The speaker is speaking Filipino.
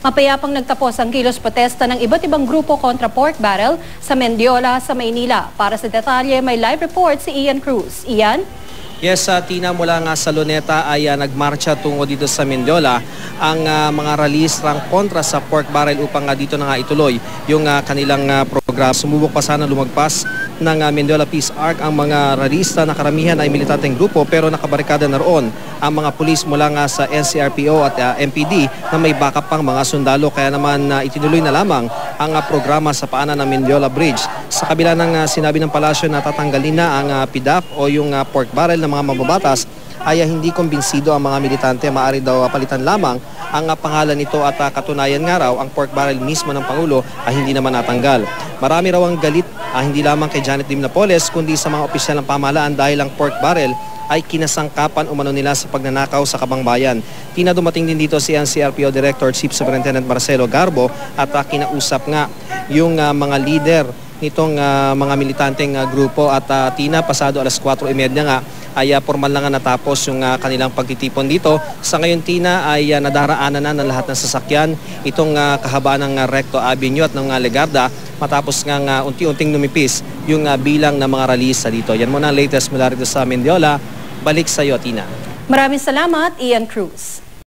Mapayapang nagtapos ang kilos protesta ng iba't ibang grupo kontra pork barrel sa Mendiola sa Maynila. Para sa detalye, may live report si Ian Cruz. Ian? Yes, Tina, mula nga sa Luneta ay nagmarcha tungo dito sa Mendiola ang mga rallies kontra sa pork barrel upang dito na nga ituloy yung kanilang program. Sumubok pa sana lumagpas ng Mendiola Peace Arc ang mga rallyista na karamihan ay militanteng grupo pero nakabarikada na roon ang mga pulis mula nga sa NCRPO at MPD na may backup pang mga sundalo. Kaya naman itinuloy na lamang ang programa sa paanan ng Mendiola Bridge. Sa kabila ng sinabi ng palasyo na tatanggalin na ang PDAF o yung pork barrel ng mga mababatas, ay hindi kumbinsido ang mga militante. Maaari daw palitan lamang ang pangalan nito at katunayan nga raw ang pork barrel mismo ng Pangulo ay hindi naman natanggal. Marami raw ang galit hindi lamang kay Janet Lim Napoles kundi sa mga opisyal ng pamahalaan dahil ang pork barrel ay kinasangkapan umano nila sa pagnanakaw sa Kabangbayan. Tina, dumating din dito si NCRPO Director Chief Superintendent Marcelo Garbo at kinausap nga yung mga leader nitong mga militanteng grupo at Tina, pasado alas 4:30 nga ay formal na nga natapos yung kanilang pagtitipon dito. Sa ngayon, Tina, ay nadaraanan na ng lahat ng sasakyan itong kahabaan ng Recto Avenue at ng Legarda matapos nga unti-unting numipis yung bilang ng mga rallyista dito. Yan muna ang latest mula rito sa Mendiola. Balik sa iyo, Tina. Maraming salamat, Ian Cruz.